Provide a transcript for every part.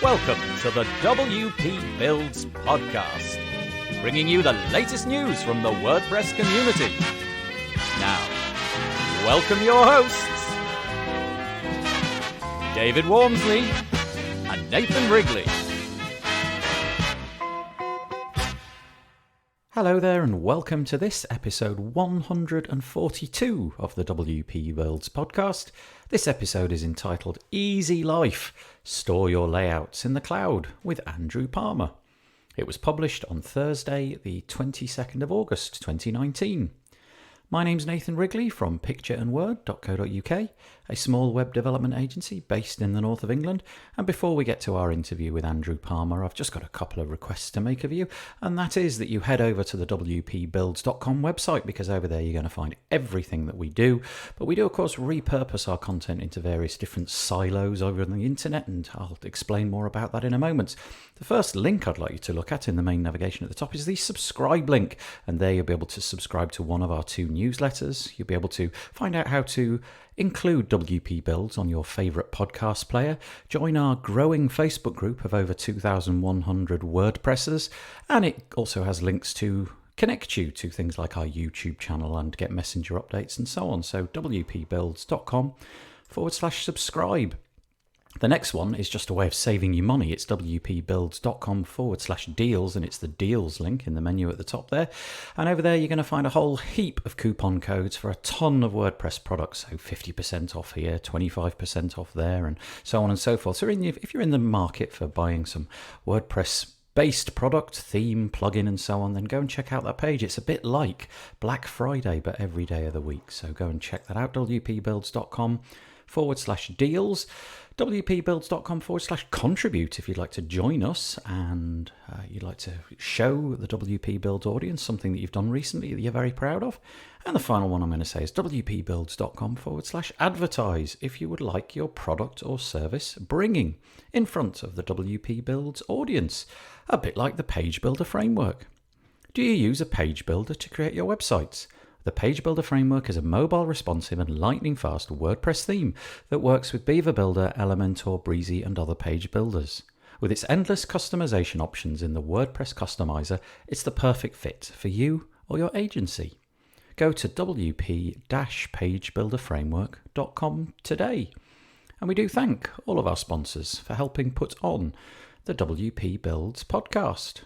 Welcome to the WP Builds podcast, bringing you the latest news from the WordPress community. Now, welcome your hosts, David Wormsley and Nathan Wrigley. Hello there and welcome to this episode 142 of the WP Builds podcast. This episode is entitled Easy Life, Store Your Layouts in the Cloud with Andrew Palmer. It was published on Thursday, the 22nd of August 2019. My name's Nathan Wrigley from pictureandword.co.uk, a small web development agency based in the north of England. And before we get to our interview with Andrew Palmer, I've just got a couple of requests to make of you. And that is that you head over to the wpbuilds.com website, because over there you're going to find everything that we do. But we do, of course, repurpose our content into various different silos over on the internet, and I'll explain more about that in a moment. The first link I'd like you to look at in the main navigation at the top is the subscribe link. And there you'll be able to subscribe to one of our two newsletters. You'll be able to find out how to include WP Builds on your favourite podcast player, join our growing Facebook group of over 2,100 WordPressers, and it also has links to connect you to things like our YouTube channel and get messenger updates and so on. So wpbuilds.com/subscribe. The next one is just a way of saving you money. It's wpbuilds.com/deals, and it's the deals link in the menu at the top there. And over there, you're going to find a whole heap of coupon codes for a ton of WordPress products. So 50% off here, 25% off there, and so on and so forth. So if you're in the market for buying some WordPress-based product, theme, plugin, and so on, then go and check out that page. It's a bit like Black Friday, but every day of the week. So go and check that out, wpbuilds.com/deals. wpbuilds.com/contribute if you'd like to join us and you'd like to show the WP Builds audience something that you've done recently that you're very proud of. And the final one I'm going to say is wpbuilds.com/advertise if you would like your product or service bringing in front of the WP Builds audience, a bit like the Page Builder framework. Do you use a page builder to create your websites? The Page Builder framework is a mobile, responsive and lightning-fast WordPress theme that works with Beaver Builder, Elementor, Breezy and other page builders. With its endless customization options in the WordPress customizer, it's the perfect fit for you or your agency. Go to wp-pagebuilderframework.com today. And we do thank all of our sponsors for helping put on the WP Builds podcast.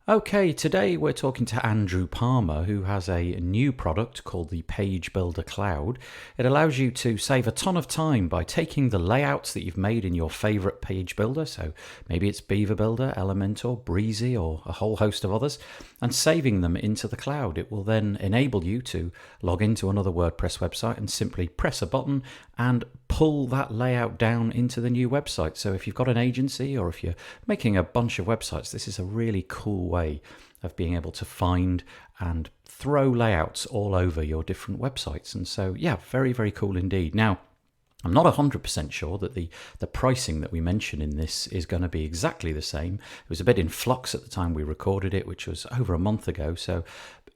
Okay, today we're talking to Andrew Palmer, who has a new product called the Page Builder Cloud. It allows you to save a ton of time by taking the layouts that you've made in your favorite page builder, so maybe it's Beaver Builder, Elementor, Breezy, or a whole host of others, and saving them into the cloud. It will then enable you to log into another WordPress website and simply press a button and pull that layout down into the new website. So if you've got an agency or if you're making a bunch of websites, this is a really cool way of being able to find and throw layouts all over your different websites. And so, yeah, very, very cool indeed. Now, I'm not 100% sure that the pricing that we mention in this is going to be exactly the same. It was a bit in flux at the time we recorded it, which was over a month ago. So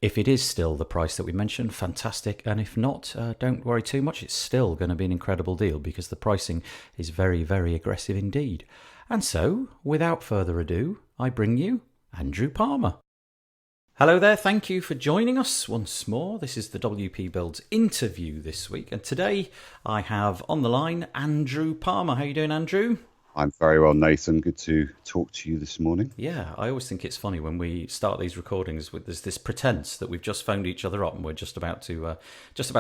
if it is still the price that we mentioned, fantastic. And if not, don't worry too much. It's still going to be an incredible deal because the pricing is very, very aggressive indeed. And so, without further ado, I bring you Andrew Palmer. Hello there, thank you for joining us once more. This is the WP Builds interview this week, and today I have on the line Andrew Palmer. How are you doing, Andrew? I'm very well, Nathan. Good to talk to you this morning. Yeah, I always think it's funny when we start these recordings with there's this pretense that we've just phoned each other up and we're just about to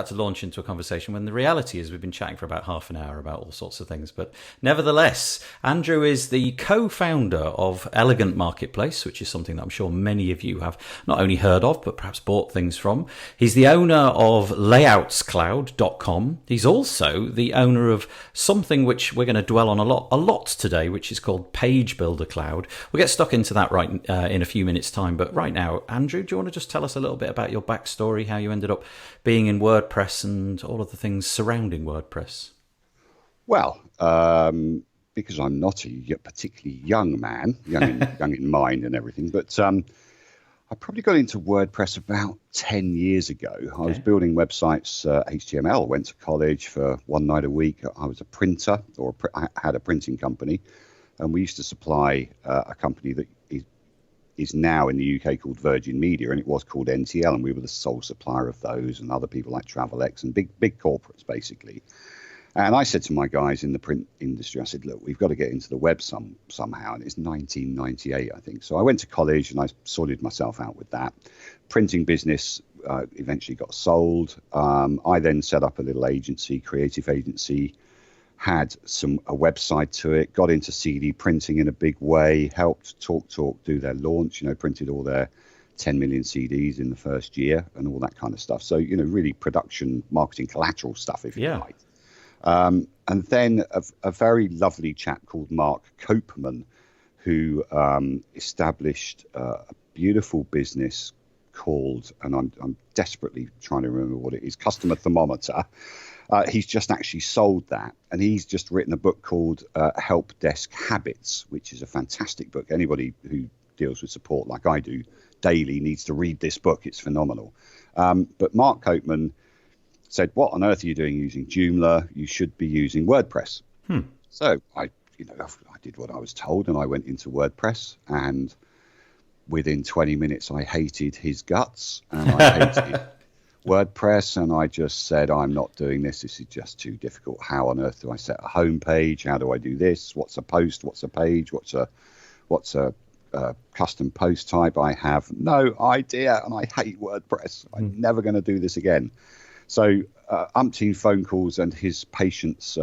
launch into a conversation, when the reality is we've been chatting for about half an hour about all sorts of things. But nevertheless, Andrew is the co-founder of Elegant Marketplace, which is something that I'm sure many of you have not only heard of, but perhaps bought things from. He's the owner of layoutscloud.com. He's also the owner of something which we're going to dwell on a lot today, which is called Page Builder Cloud. We'll get stuck into that right in a few minutes' time. But right now, Andrew, do you want to just tell us a little bit about your backstory, how you ended up being in WordPress and all of the things surrounding WordPress? Well, because I'm not a particularly young man, young in mind and everything, but I probably got into WordPress about 10 years ago. Okay. I was building websites, HTML, went to college for one night a week. I was a printer, I had a printing company. and we used to supply a company that is now in the UK called Virgin Media, and it was called NTL, and we were the sole supplier of those, and other people like Travelex and big corporates basically. And I said to my guys in the print industry, I said, look, we've got to get into the web somehow. And it's 1998, I think. So I went to college and I sorted myself out with that. Printing business eventually got sold. I then set up a little agency, creative agency, had a website to it, got into CD printing in a big way, helped Talk do their launch, printed all their 10 million CDs in the first year and all that kind of stuff. So, really production, marketing, collateral stuff, if you like. And then a very lovely chap called Mark Copeman, who established a beautiful business called, and I'm desperately trying to remember what it is, Customer Thermometer. He's just actually sold that, and he's just written a book called Help Desk Habits, which is a fantastic book. Anybody who deals with support like I do daily needs to read this book. It's phenomenal. But Mark Copeman said, what on earth are you doing using Joomla? You should be using WordPress. So I did what I was told, and I went into WordPress, and within 20 minutes I hated his guts, and I hated WordPress, and I just said, I'm not doing this. This is just too difficult. How on earth do I set a home page? How do I do this? What's a post? What's a page? What's a custom post type? I have no idea, and I hate WordPress. I'm never going to do this again. So umpteen phone calls, and his patience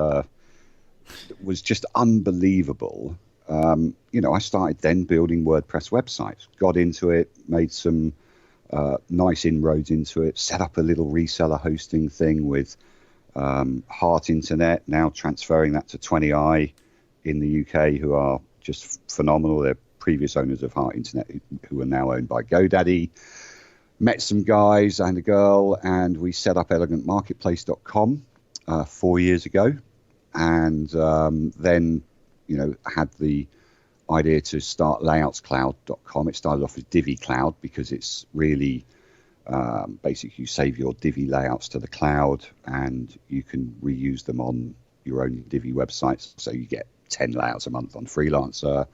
was just unbelievable. I started then building WordPress websites, got into it, made some nice inroads into it, set up a little reseller hosting thing with Heart Internet, now transferring that to 20i in the UK, who are just phenomenal. They're previous owners of Heart Internet, who are now owned by GoDaddy. Met some guys and a girl, and we set up elegantmarketplace.com 4 years ago, and then had the idea to start layoutscloud.com. It started off as Divi Cloud because it's really basically you save your Divi layouts to the cloud and you can reuse them on your own Divi websites. So you get 10 layouts a month on Freelancer,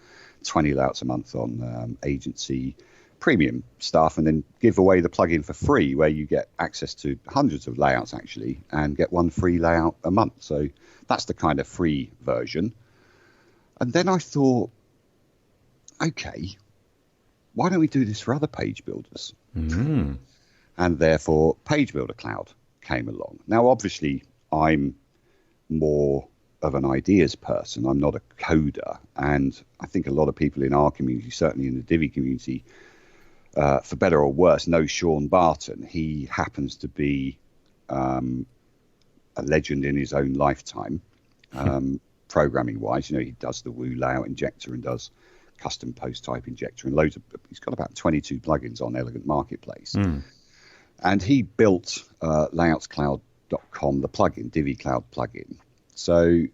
20 layouts a month on agency premium stuff, and then give away the plugin for free, where you get access to hundreds of layouts actually and get one free layout a month. So that's the kind of free version. And then I thought, okay, why don't we do this for other page builders? And therefore Page Builder Cloud came along. Now, obviously, I'm more of an ideas person. I'm not a coder. And I think a lot of people in our community, certainly in the Divi community, for better or worse, know Sean Barton. He happens to be a legend in his own lifetime, programming-wise. He does the Woo layout injector and does custom post type injector and loads of. He's got about 22 plugins on Elegant Marketplace, and he built layoutscloud.com, the plugin, Divi Cloud plugin. So,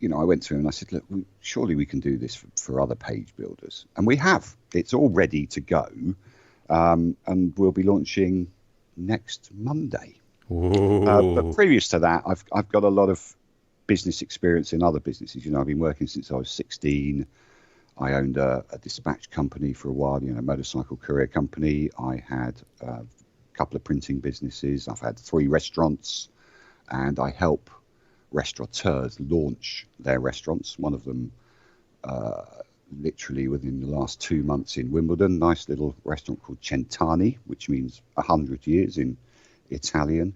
I went to him and I said, look, surely we can do this for other page builders. And we have. It's all ready to go. And we'll be launching next Monday. But previous to that, I've got a lot of business experience in other businesses. I've been working since I was 16. I owned a dispatch company for a while, a motorcycle courier company. I had a couple of printing businesses. I've had 3 restaurants, and I help restaurateurs launch their restaurants. One of them literally within the last 2 months in Wimbledon, nice little restaurant called Cent'anni, which means 100 years in Italian.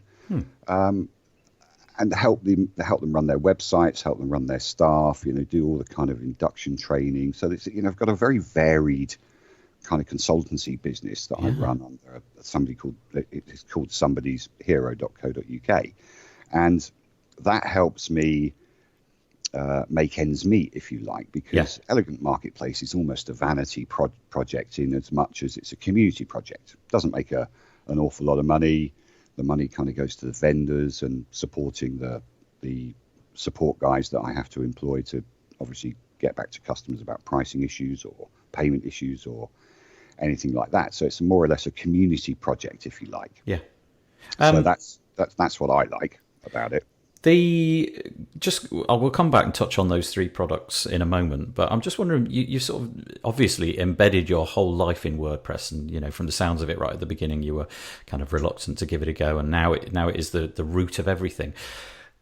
And help them run their websites, help them run their staff, do all the kind of induction training. So it's, I've got a very varied kind of consultancy business that I run under somebody called, it's called somebody'shero.co.uk. And that helps me make ends meet, if you like, because Elegant Marketplace is almost a vanity project in as much as it's a community project. It doesn't make an awful lot of money. The money kind of goes to the vendors and supporting the support guys that I have to employ to obviously get back to customers about pricing issues or payment issues or anything like that. So it's more or less a community project, if you like. Yeah. So that's what I like about it. We'll come back and touch on those three products in a moment, but I'm just wondering, you sort of obviously embedded your whole life in WordPress, and from the sounds of it, right at the beginning, you were kind of reluctant to give it a go, and now it is the root of everything.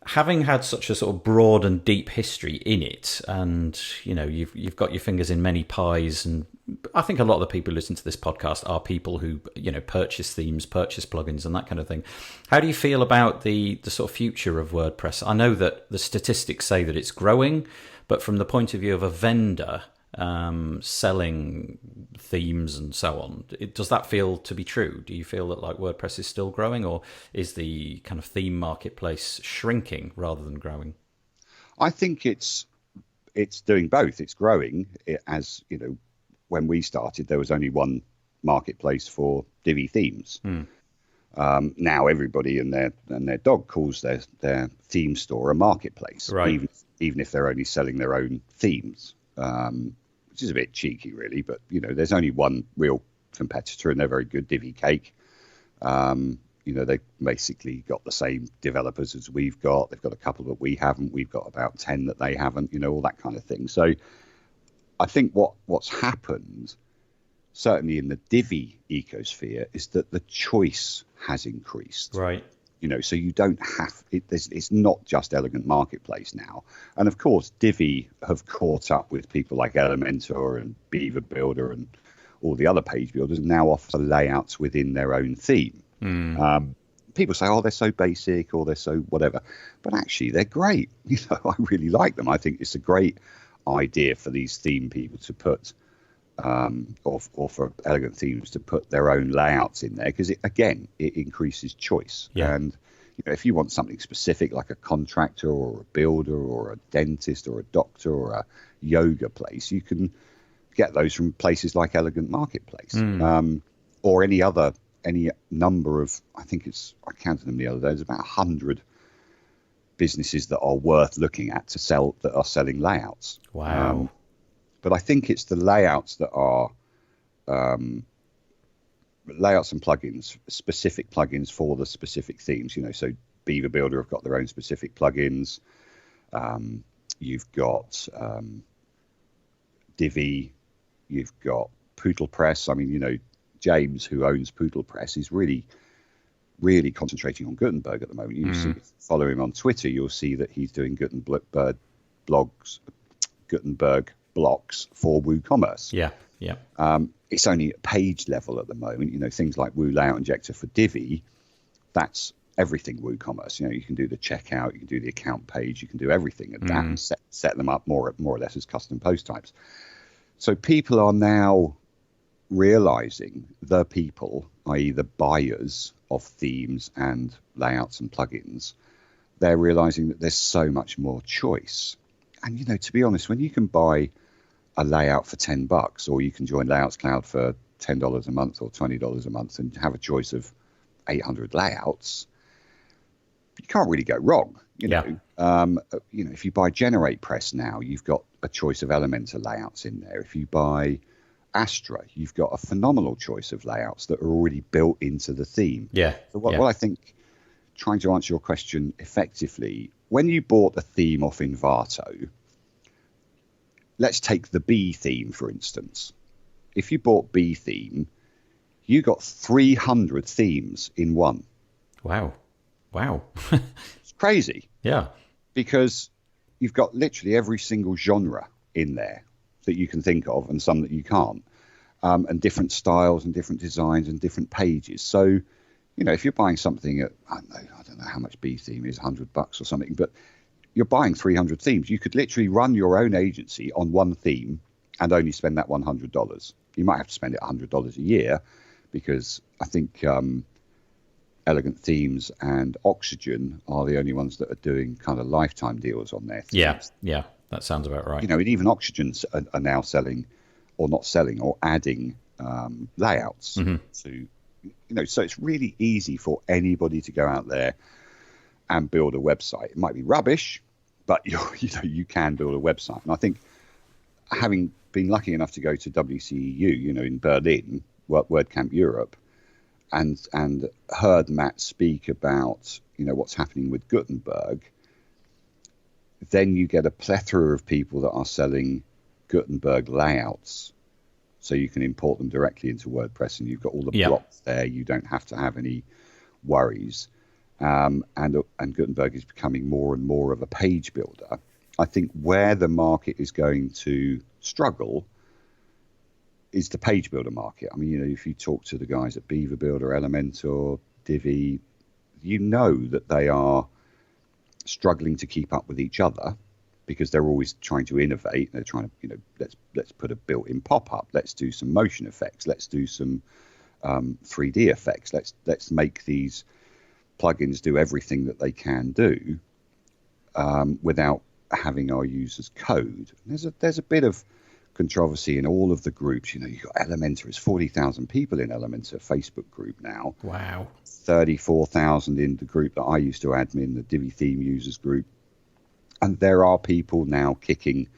Having had such a sort of broad and deep history in it, and you've got your fingers in many pies, and I think a lot of the people who listen to this podcast are people who purchase themes, purchase plugins, and that kind of thing. How do you feel about the sort of future of WordPress? I know that the statistics say that it's growing, but from the point of view of a vendor selling themes and so on, does that feel to be true? Do you feel that like WordPress is still growing, or is the kind of theme marketplace shrinking rather than growing? I think it's doing both. It's growing. As you know, when we started, there was only one marketplace for Divi themes. Now everybody and their dog calls their theme store a marketplace, right? Even if they're only selling their own themes. Which is a bit cheeky, really, but there's only one real competitor, and they're very good, Divi Cake. They've basically got the same developers as we've got. They've got a couple that we haven't. We've got about 10 that they haven't. All that kind of thing. So I think what's happened, certainly in the Divi ecosphere, is that the choice has increased. Right. So you don't have it. It's not just Elegant Marketplace now, and of course, Divi have caught up with people like Elementor and Beaver Builder and all the other page builders, and now offer layouts within their own theme. People say, "Oh, they're so basic," or "They're so whatever," but actually, they're great. I really like them. I think it's a great idea for these theme people to put. Or for Elegant Themes to put their own layouts in there, because it increases choice. Yeah. And if you want something specific like a contractor or a builder or a dentist or a doctor or a yoga place, you can get those from places like Elegant Marketplace, or any number of, I counted them the other day, there's about 100 businesses that are worth looking at that are selling layouts. Wow. But I think it's the layouts that are layouts and plugins, specific plugins for the specific themes. So Beaver Builder have got their own specific plugins. You've got Divi. You've got Poodle Press. I mean, James, who owns Poodle Press, is really, really concentrating on Gutenberg at the moment. You see, follow him on Twitter, you'll see that he's doing Gutenberg blocks for WooCommerce. Yeah. It's only at page level at the moment. Things like Woo Layout Injector for Divi, that's everything WooCommerce. You can do the checkout, you can do the account page, you can do everything at that and set them up more or less as custom post types. So people are now realizing, the people, i.e. the buyers of themes and layouts and plugins, they're realizing that there's so much more choice. And, to be honest, when you can buy a layout for $10, or you can join Layouts Cloud for $10 a month or $20 a month and have a choice of 800 layouts, you can't really go wrong. If you buy Generate Press now, you've got a choice of Elementor layouts in there. If you buy Astra, you've got a phenomenal choice of layouts that are already built into the theme. Yeah. So what I think, trying to answer your question effectively, when you bought a theme off Envato, let's take the B theme, for instance. If you bought B theme, you got 300 themes in one. Wow. It's crazy. Yeah. Because you've got literally every single genre in there that you can think of, and some that you can't, and different styles and different designs and different pages. So, if you're buying something at, I don't know how much B theme is, $100 or something, but you're buying 300 themes. You could literally run your own agency on one theme and only spend that $100. You might have to spend it $100 a year, because I think Elegant Themes and Oxygen are the only ones that are doing kind of lifetime deals on their themes. Yeah, that sounds about right. And even Oxygens are now selling, or not selling, or adding layouts to, so it's really easy for anybody to go out there and build a website. It might be rubbish, but you can build a website. And I think, having been lucky enough to go to WCEU, in Berlin, WordCamp Europe, and heard Matt speak about, what's happening with Gutenberg, then you get a plethora of people that are selling Gutenberg layouts, so you can import them directly into WordPress, and you've got all the blocks there. You don't have to have any worries. And Gutenberg is becoming more and more of a page builder. I think where the market is going to struggle is the page builder market. I mean, if you talk to the guys at Beaver Builder, Elementor, Divi, you know that they are struggling to keep up with each other, because they're always trying to innovate. They're trying to, let's put a built-in pop-up. Let's do some motion effects. Let's do some 3D effects. Let's make these plugins do everything that they can do without having our users code. There's a bit of controversy in all of the groups. You've got Elementor. There's 40,000 people in Elementor Facebook group now. Wow. 34,000 in the group that I used to admin, the Divi theme users group. And there are people now kicking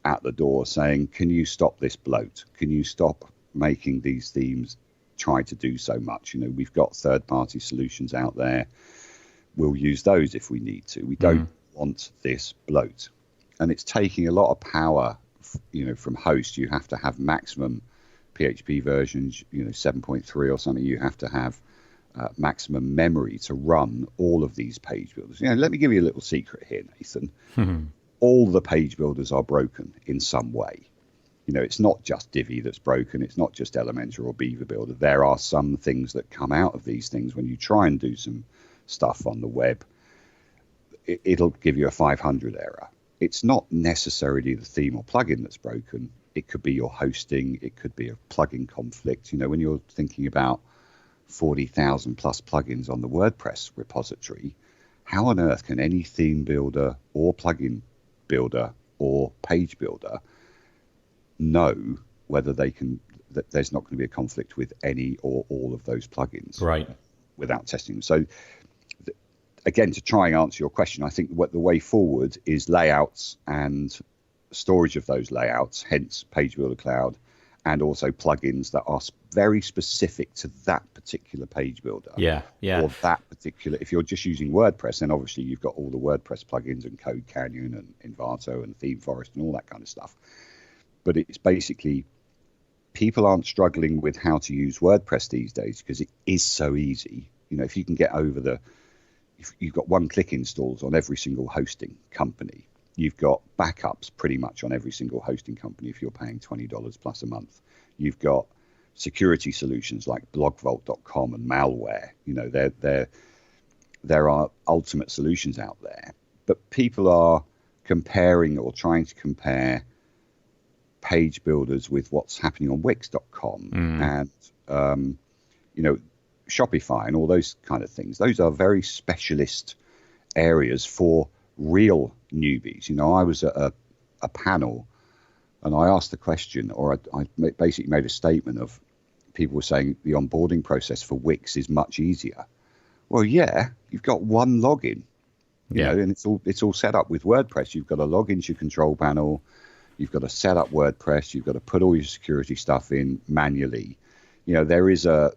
at the door saying, can you stop this bloat? Can you stop making these themes try to do so much? We've got third-party solutions out there. We'll use those if we need to. We don't want this bloat. And it's taking a lot of power, from host. You have to have maximum PHP versions, 7.3 or something. You have to have maximum memory to run all of these page builders. Let me give you a little secret here, Nathan. All the page builders are broken in some way. It's not just Divi that's broken. It's not just Elementor or Beaver Builder. There are some things that come out of these things when you try and do some stuff on the web. It'll give you a 500 error. It's not necessarily the theme or plugin that's broken. It could be your hosting. It could be a plugin conflict. When you're thinking about 40,000 plus plugins on the WordPress repository, how on earth can any theme builder or plugin builder or page builder know whether that there's not going to be a conflict with any or all of those plugins, right, without testing them? So again, to try and answer your question, I think what the way forward is layouts and storage of those layouts, hence Page Builder Cloud, and also plugins that are very specific to that particular page builder. Yeah. Or that particular, if you're just using WordPress, then obviously you've got all the WordPress plugins and Code Canyon and Envato and Theme Forest and all that kind of stuff. But it's basically, people aren't struggling with how to use WordPress these days because it is so easy. If you can get over if you've got one-click installs on every single hosting company, you've got backups pretty much on every single hosting company if you're paying $20 plus a month. You've got security solutions like blogvault.com and malware. There are ultimate solutions out there. But people are comparing or trying to compare page builders with what's happening on Wix.com and, Shopify and all those kind of things. Those are very specialist areas for real newbies. I was at a panel and I asked the question, or I basically made a statement of people were saying the onboarding process for Wix is much easier. Well, yeah, you've got one login, you know, and it's all set up with WordPress. You've got to log into your control panel. You've got to set up WordPress. You've got to put all your security stuff in manually. There is a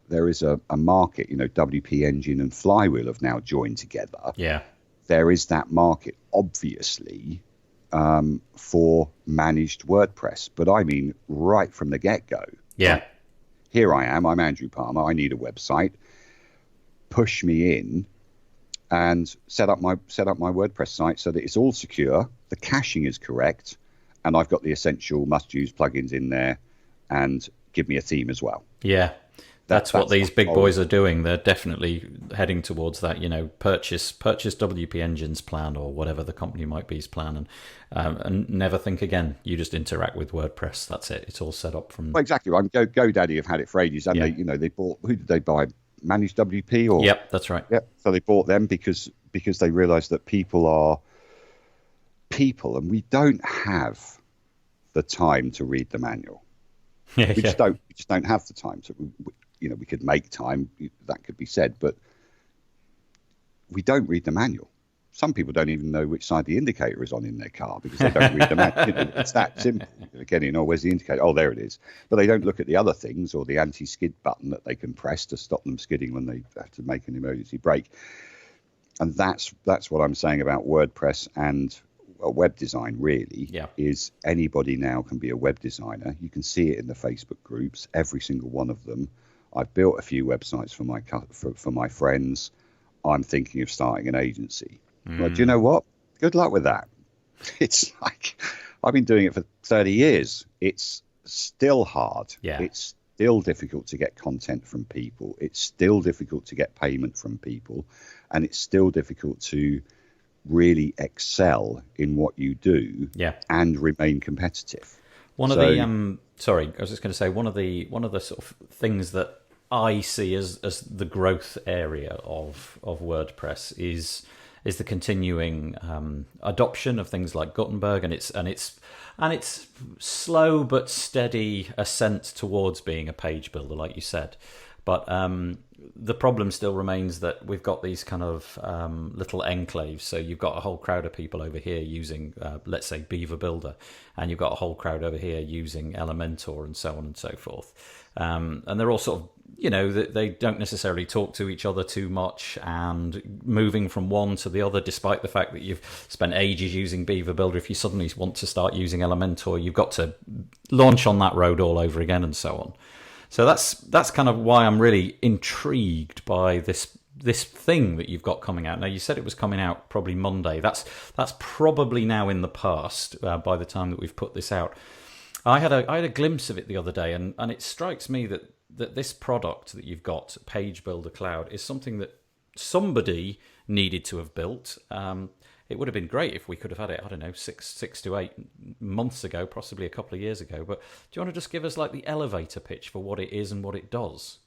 market. WP Engine and Flywheel have now joined together. Yeah. There is that market, obviously, for managed WordPress. But I mean, right from the get-go. Yeah. Like, here I am. I'm Andrew Palmer. I need a website. Push me in and set up my WordPress site so that it's all secure. The caching is correct. And I've got the essential must-use plugins in there, and give me a theme as well. Yeah. That's what these big boys are doing. They're definitely heading towards that, purchase WP Engine's plan or whatever the company might be's plan, and never think again. You just interact with WordPress. That's it. It's all set up from. Well, exactly. GoDaddy have had it for ages, and they bought. Who did they buy? Managed WP or? Yep, that's right. Yep. So they bought them because they realised that people are people, and we don't have the time to read the manual. We just don't have the time to. We could make time, that could be said, but we don't read the manual. Some people don't even know which side the indicator is on in their car because they don't read the manual. It's that simple. Again, where's the indicator? Oh, there it is. But they don't look at the other things or the anti-skid button that they can press to stop them skidding when they have to make an emergency brake. And that's what I'm saying about WordPress and web design really Yeah. is anybody now can be a web designer. You can see it in the Facebook groups, every single one of them. I've built a few websites for my friends. I'm thinking of starting an agency. But do you know what? Good luck with that. It's like I've been doing it for 30 years. It's still hard. Yeah. It's still difficult to get content from people. It's still difficult to get payment from people. And it's still difficult to really excel in what you do and remain competitive. One of the sorry, I was just going to say one of the sort of things that I see as the growth area of WordPress is the continuing adoption of things like Gutenberg and its slow but steady ascent towards being a page builder, like you said. But the problem still remains that we've got these kind of little enclaves. So you've got a whole crowd of people over here using, let's say, Beaver Builder, and you've got a whole crowd over here using Elementor and so on and so forth. And they're all sort of, they don't necessarily talk to each other too much, and moving from one to the other, despite the fact that you've spent ages using Beaver Builder, if you suddenly want to start using Elementor, you've got to launch on that road all over again and so on. So that's kind of why I'm really intrigued by this thing that you've got coming out. Now, you said it was coming out probably Monday. That's probably now in the past by the time that we've put this out. I had a glimpse of it the other day, and it strikes me that this product that you've got, Page Builder Cloud, is something that somebody needed to have built. It would have been great if we could have had it, I don't know, 6 to 8 months ago, possibly a couple of years ago. But do you want to just give us like the elevator pitch for what it is and what it does?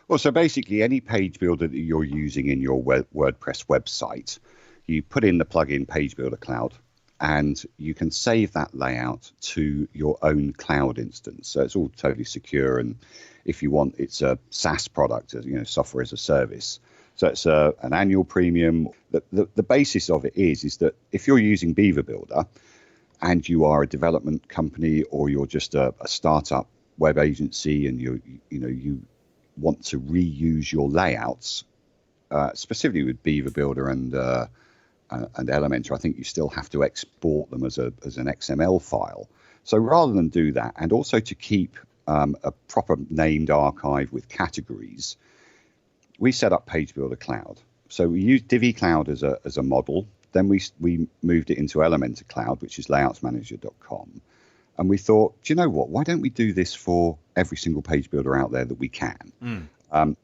Well, so basically any page builder that you're using in your WordPress website, you put in the plugin Page Builder Cloud, and you can save that layout to your own cloud instance. So it's all totally secure. And if you want, it's a SaaS product, software as a service. So it's an annual premium. The basis of it is that if you're using Beaver Builder and you are a development company, or you're just a startup web agency, and you want to reuse your layouts, specifically with Beaver Builder and Elementor, I think you still have to export them as an XML file. So rather than do that, and also to keep a proper named archive with categories, we set up Page Builder Cloud. So we used Divi Cloud as a model. Then we moved it into Elementor Cloud, which is layoutsmanager.com. And we thought, do you know what? Why don't we do this for every single page builder out there that we can?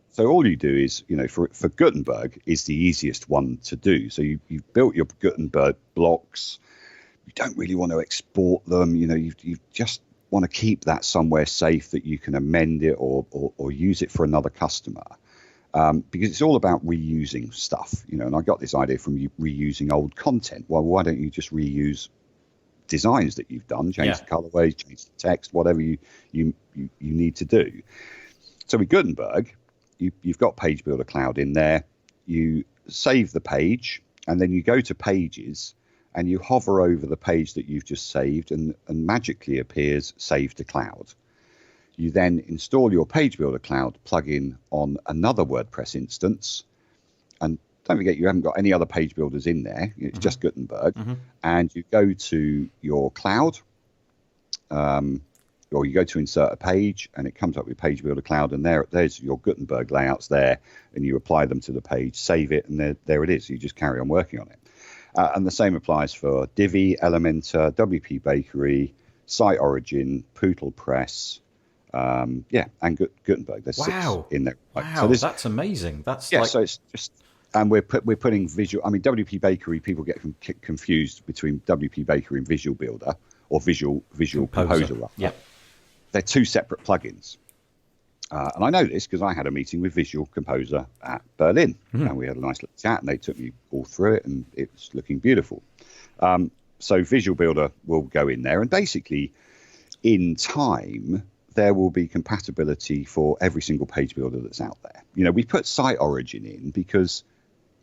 So all you do is, for Gutenberg is the easiest one to do. So you've built your Gutenberg blocks. You don't really want to export them. You just want to keep that somewhere safe that you can amend it or use it for another customer. Because it's all about reusing stuff, and I got this idea from reusing old content. Well, why don't you just reuse designs that you've done, change the colorways, change the text, whatever you need to do. So with Gutenberg, you've got Page Builder Cloud in there. You save the page, and then you go to Pages, and you hover over the page that you've just saved, and magically appears Save to Cloud. You then install your Page Builder Cloud plugin on another WordPress instance. And don't forget, you haven't got any other page builders in there. It's just Gutenberg. And you go to your cloud, or you go to insert a page, and it comes up with Page Builder Cloud. And there's your Gutenberg layouts there. And you apply them to the page, save it, and there it is. You just carry on working on it. And the same applies for Divi, Elementor, WP Bakery, Site Origin, Poodle Press, and Gutenberg. There's 6 in there. Wow, so that's amazing. So it's just, and we're putting visual. I mean, WP Bakery, people get confused between WP Bakery and Visual Builder or Visual Composer. Yeah, they're 2 separate plugins. And I know this because I had a meeting with Visual Composer at Berlin, and we had a nice little chat, and they took me all through it, and it's looking beautiful. So Visual Builder will go in there, and basically, in time, there will be compatibility for every single page builder that's out there. We put Site Origin in because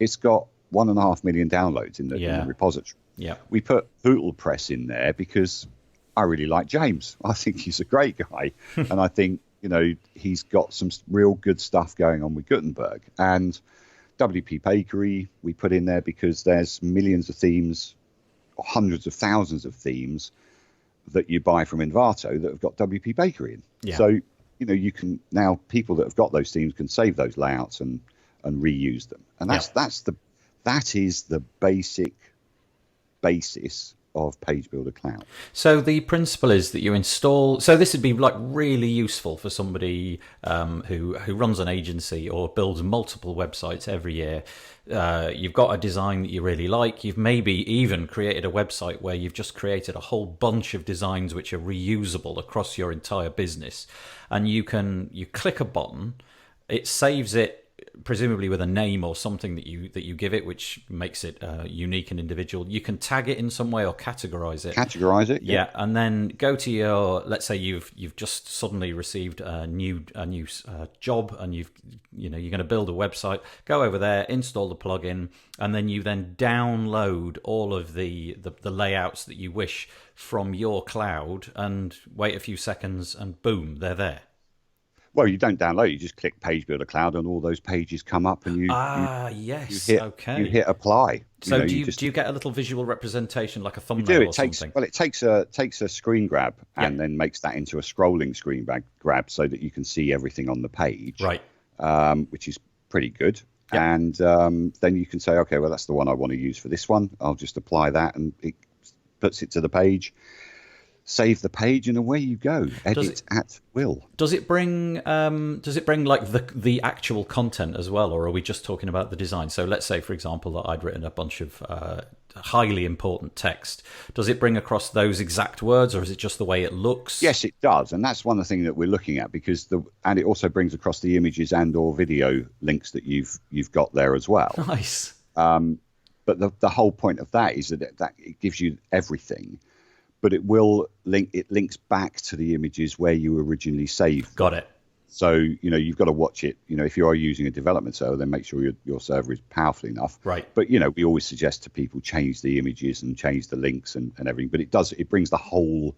it's got 1.5 million downloads in the repository. Yeah. We put Poodle Press in there because I really like James. I think he's a great guy, and I think he's got some real good stuff going on with Gutenberg. And WP Bakery we put in there because there's millions of themes hundreds of thousands of themes that you buy from Envato that have got WP Bakery in. Yeah. So, you can now, people that have got those themes can save those layouts and reuse them. And that is the basis of Page Builder Cloud. So the principle is that you install. So this would be like really useful for somebody who runs an agency or builds multiple websites every year. You've got a design that you really like. You've maybe even created a website where you've just created a whole bunch of designs which are reusable across your entire business, and you click a button, it saves it, presumably with a name or something that you give it, which makes it unique and individual. You can tag it in some way or categorize it. Yeah, and then go to your. Let's say you've just suddenly received a new job, and you're going to build a website. Go over there, install the plugin, and then you download all of the layouts that you wish from your cloud, and wait a few seconds, and boom, they're there. Well, you don't download. You just click Page Builder Cloud, and all those pages come up, and you hit apply. So do you get a little visual representation like a thumbnail? You do. Or something? Well, it takes a screen grab and then makes that into a scrolling screen grab so that you can see everything on the page. Right. Which is pretty good. Yep. And then you can say, okay, well, that's the one I want to use for this one. I'll just apply that, and it puts it to the page. Save the page, and away you go. Edit at will. Does it bring like the actual content as well, or are we just talking about the design? So let's say, for example, that I'd written a bunch of highly important text. Does it bring across those exact words, or is it just the way it looks? Yes, it does, and that's one of the things that we're looking at, because and it also brings across the images and or video links that you've got there as well. Nice. But the whole point of that is that it gives you everything. But it links back to the images where you originally saved. Got it. So, you've got to watch it. If you are using a development server, then make sure your server is powerful enough. Right. But, we always suggest to people change the images and change the links and everything. But it brings the whole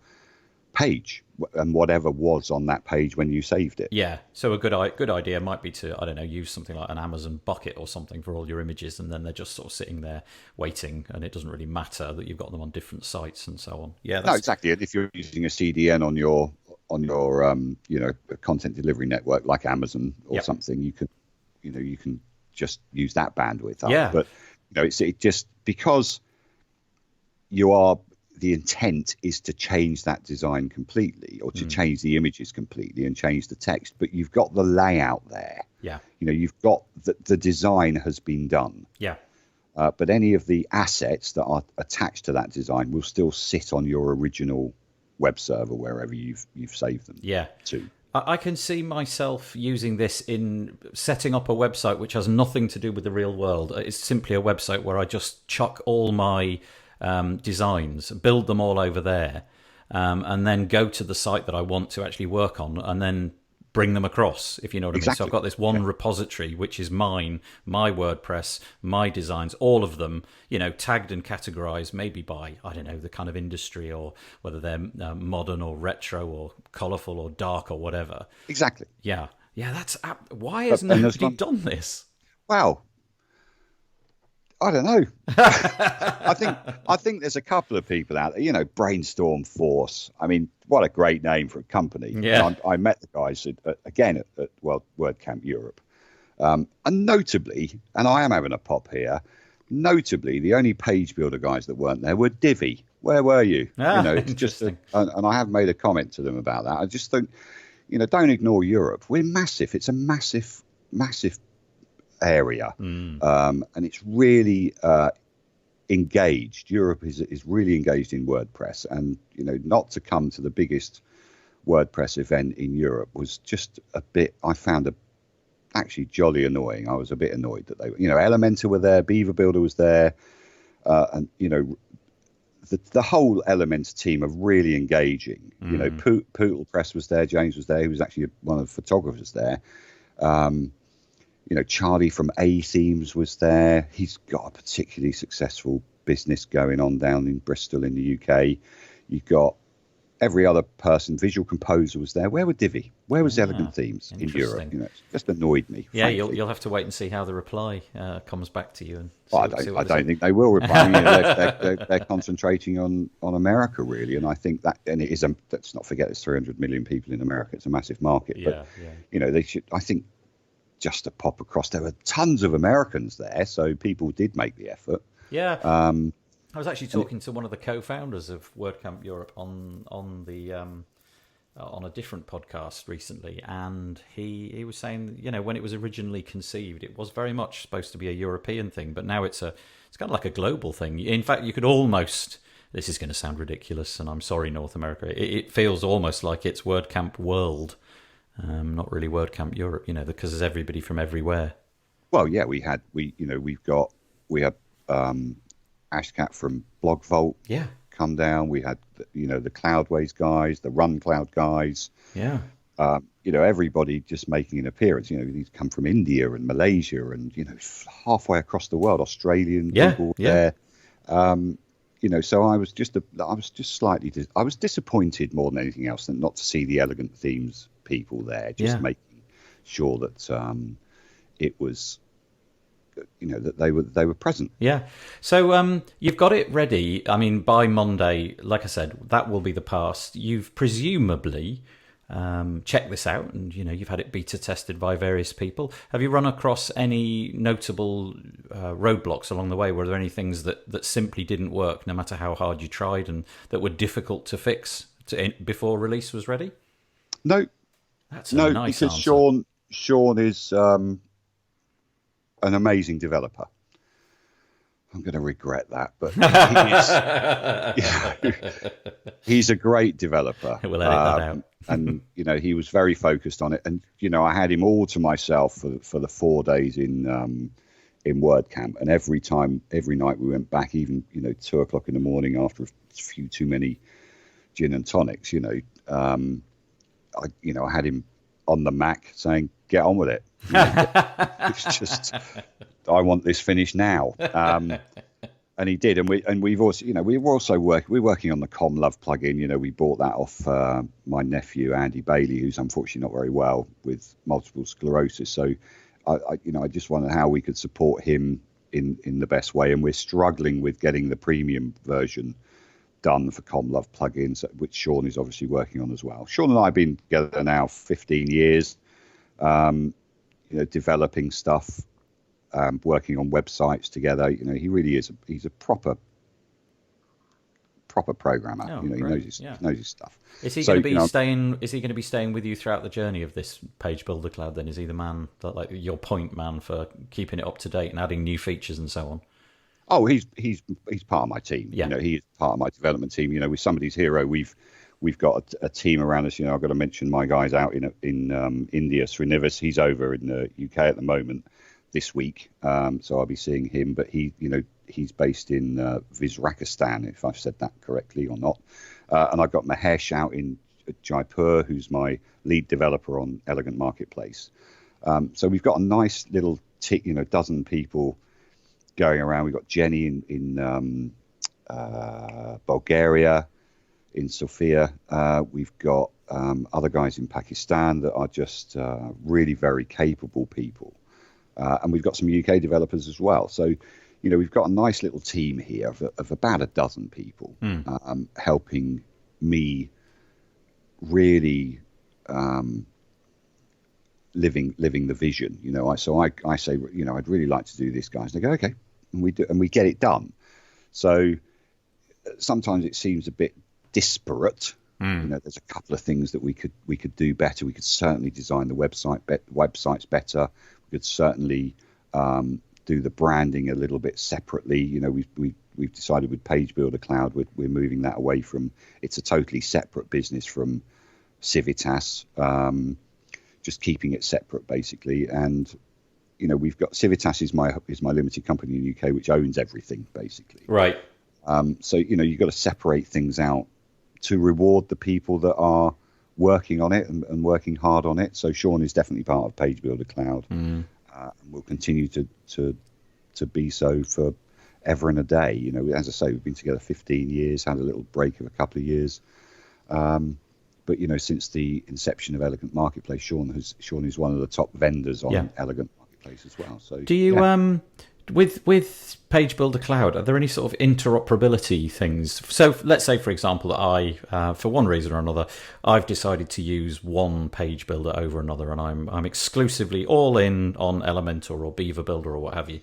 page and whatever was on that page when you saved it. Yeah. So a good idea might be to, I don't know, use something like an Amazon bucket or something for all your images, and then they're just sort of sitting there waiting, and it doesn't really matter that you've got them on different sites and so on. Yeah. No, exactly. And if you're using a CDN on your content delivery network like Amazon or something, you can just use that bandwidth up. Yeah. But it just because the intent is to change that design completely, or to change the images completely and change the text, but you've got the layout there. Yeah. You've got the design has been done. Yeah. But any of the assets that are attached to that design will still sit on your original web server, wherever you've saved them. Yeah. To. I can see myself using this in setting up a website which has nothing to do with the real world. It's simply a website where I just chuck all my designs, build them all over there, and then go to the site that I want to actually work on, and then bring them across, if you know what I mean. So I've got this one repository, which is mine, my WordPress, my designs, all of them, tagged and categorized, maybe by, I don't know, the kind of industry, or whether they're modern or retro or colorful or dark or whatever. Exactly. Yeah. Why has nobody done this? Wow. I don't know. I think there's a couple of people out there, Brainstorm Force. I mean, what a great name for a company. Yeah. I met the guys at WordCamp Europe. And notably, and I am having a pop here, notably, the only page builder guys that weren't there were Divi. Where were you? It's just and I have made a comment to them about that. I just think, don't ignore Europe. We're massive. It's a massive, massive area, and it's really engaged. Europe is really engaged in WordPress, and not to come to the biggest WordPress event in Europe was just a bit. I found actually jolly annoying. I was a bit annoyed that they, Elementor were there, Beaver Builder was there, and the whole Elementor team are really engaging. Poodle Press was there, James was there, he was actually one of the photographers there. Charlie from A Themes was there. He's got a particularly successful business going on down in Bristol in the UK. You've got every other person, visual composer was there. Where were Divi? Where was Elegant Themes in Europe? Interesting. It just annoyed me. Yeah, frankly. you'll have to wait and see how the reply comes back to you and Well, see I what they don't say. think they will reply. I mean, they're concentrating on America really, and I think that, and it is. Let's not forget, there's 300 million people in America. It's a massive market. Yeah, but they should. I think just to pop across, there were tons of Americans there, so people did make the effort. Yeah. I was actually talking to one of the co-founders of WordCamp Europe on the on a different podcast recently, and he was saying, when it was originally conceived, it was very much supposed to be a European thing, but now it's kind of like a global thing. In fact, you could almost. This is going to sound ridiculous, and I'm sorry, North America. It feels almost like it's WordCamp World, not really WordCamp Europe. Because there's everybody from everywhere. Well, yeah, we had Ashcat from Blog Vault come down. We had the Cloudways guys, the Run Cloud guys. Yeah. Everybody just making an appearance. These come from India and Malaysia and halfway across the world. Australian people there. So I was disappointed more than anything else than not to see the Elegant Themes people there. Just making sure that it was. That they were present. Yeah. So you've got it ready. I mean, by Monday, like I said, that will be the past. You've presumably checked this out, and you've had it beta tested by various people. Have you run across any notable roadblocks along the way? Were there any things that simply didn't work, no matter how hard you tried, and that were difficult to fix before release was ready? No. That's a nice because answer. Sean is an amazing developer. I'm going to regret that, but he's a great developer. We'll edit that out. And he was very focused on it. And I had him all to myself for the 4 days in WordCamp. And every night we went back, even 2:00 in the morning after a few too many gin and tonics. I had him on the Mac saying, "Get on with it." It's just, I want this finished now. And he did. And we're working on the ComLove plugin. We bought that off my nephew Andy Bailey, who's unfortunately not very well with multiple sclerosis. So I just wondered how we could support him in the best way. And we're struggling with getting the premium version done for ComLove plugins, which Sean is obviously working on as well. Sean and I have been together now 15 years. Developing stuff, working on websites together. He really is. He's a proper programmer. Oh, he knows his stuff. Is he going to be staying? Is he going to be staying with you throughout the journey of this Page Builder Cloud? Then is he the man that, like, your point man for keeping it up to date and adding new features and so on? Oh, he's part of my team. Yeah. He is part of my development team. With Somebody's Hero, we've got a team around us. I've got to mention my guys out in India, Srinivas. He's over in the UK at the moment this week, so I'll be seeing him. But he's based in Vizrakistan, if I've said that correctly or not. And I've got Mahesh out in Jaipur, who's my lead developer on Elegant Marketplace. So we've got a nice little dozen people going around. We've got Jenny in Bulgaria, in Sofia. We've got other guys in Pakistan that are just really very capable people. And we've got some UK developers as well. So, we've got a nice little team here of about a dozen people helping me really living the vision. I say, I'd really like to do this, guys. And they go, okay. And we do, and we get it done. So sometimes it seems a bit disparate. There's a couple of things that we could do better. We could certainly design the websites better. We could certainly do the branding a little bit separately. We've decided with Page Builder Cloud we're moving that away from. It's a totally separate business from Civitas. Just keeping it separate basically. And we've got Civitas is my limited company in the UK, which owns everything basically. Right. So you've got to separate things out to reward the people that are working on it and working hard on it. So Sean is definitely part of Page Builder Cloud, and will continue to be so for ever and a day. As I say, we've been together 15 years, had a little break of a couple of years, But since the inception of Elegant Marketplace, Sean is one of the top vendors on Elegant Marketplace as well. So do you with Page Builder Cloud, are there any sort of interoperability things? So let's say, for example, that I, for one reason or another, I've decided to use one page builder over another, and I'm exclusively all in on Elementor or Beaver Builder or what have you.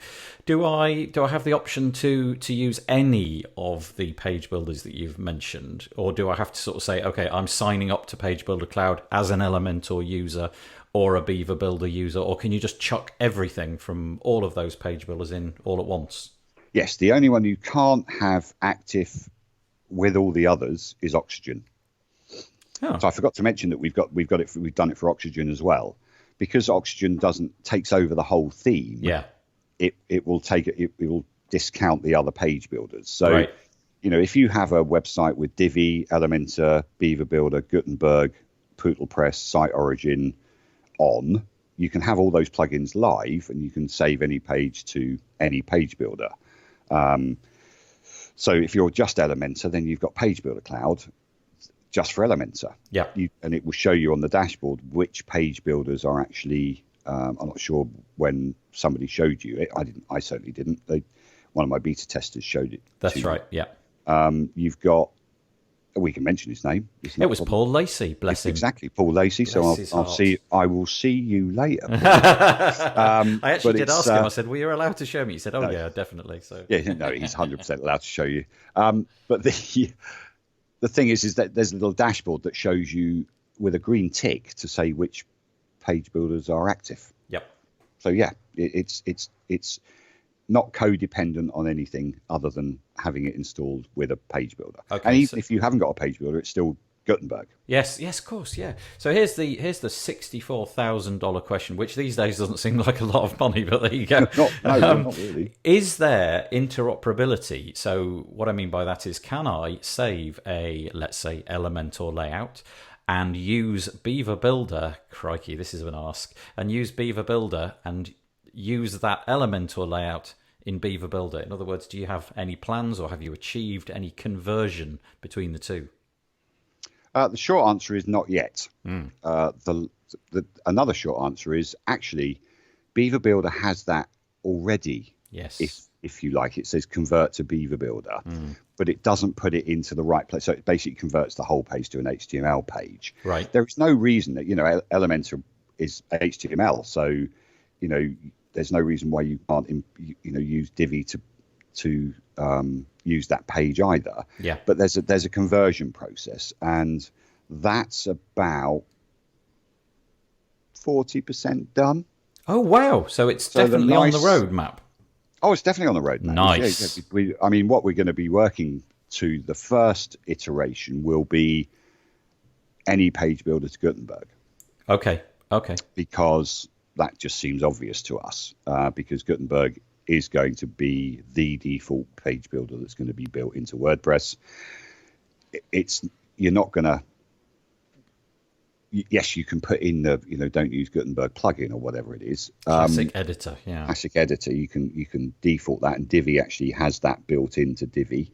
Do I have the option to use any of the page builders that you've mentioned, or do I have to sort of say, okay, I'm signing up to Page Builder Cloud as an Elementor user or a Beaver Builder user, or can you just chuck everything from all of those page builders in all at once? Yes, the only one you can't have active with all the others is Oxygen. Oh. So I forgot to mention that we've done it for Oxygen as well, because Oxygen takes over the whole theme. Yeah, it will discount the other page builders. So if you have a website with Divi, Elementor, Beaver Builder, Gutenberg, Poodlepress, Site Origin on, you can have all those plugins live, and you can save any page to any page builder. So if you're just Elementor, then you've got Page Builder Cloud just for Elementor. Yeah. And it will show you on the dashboard which page builders are actually, I'm not sure when somebody showed you it. I certainly didn't. One of my beta testers showed it. That's right. Yeah. You've got, we can mention his name. It was Paul Lacey, bless him. Exactly, Paul Lacey. So I will see you later. I actually did ask him. I said, "Were you allowed to show me?" He said, "Oh no. Yeah, definitely." So yeah, no, he's 100% allowed to show you. But the thing is that there's a little dashboard that shows you with a green tick to say which page builders are active. Yep. So yeah, it's not codependent on anything other than having it installed with a page builder. Okay, and even if you haven't got a page builder, it's still Gutenberg. Yes, of course, yeah. So here's the $64,000 question, which these days doesn't seem like a lot of money, but there you go. Not really. Is there interoperability? So what I mean by that is, can I save a, let's say, Elementor layout and use Beaver Builder? Crikey, this is an ask. And use Beaver Builder and use that Elementor layout in Beaver Builder? In other words, do you have any plans, or have you achieved any conversion between the two? The short answer is not yet. Another short answer is actually Beaver Builder has that already. Yes. If you like, it says convert to Beaver Builder, but it doesn't put it into the right place. So it basically converts the whole page to an HTML page. Right. There is no reason that, Elementor is HTML. So, there's no reason why you can't, use Divi to use that page either. Yeah. But there's a conversion process, and that's about 40% done. Oh wow! So it's definitely on the roadmap. Oh, it's definitely on the roadmap. Nice. Yeah, what we're going to be working to, the first iteration will be any page builder to Gutenberg. Okay. Because that just seems obvious to us, because Gutenberg is going to be the default page builder that's going to be built into WordPress. You're not going to, yes, you can put in the, don't use Gutenberg plugin or whatever it is. Classic editor, yeah. Classic editor, you can default that, and Divi actually has that built into Divi.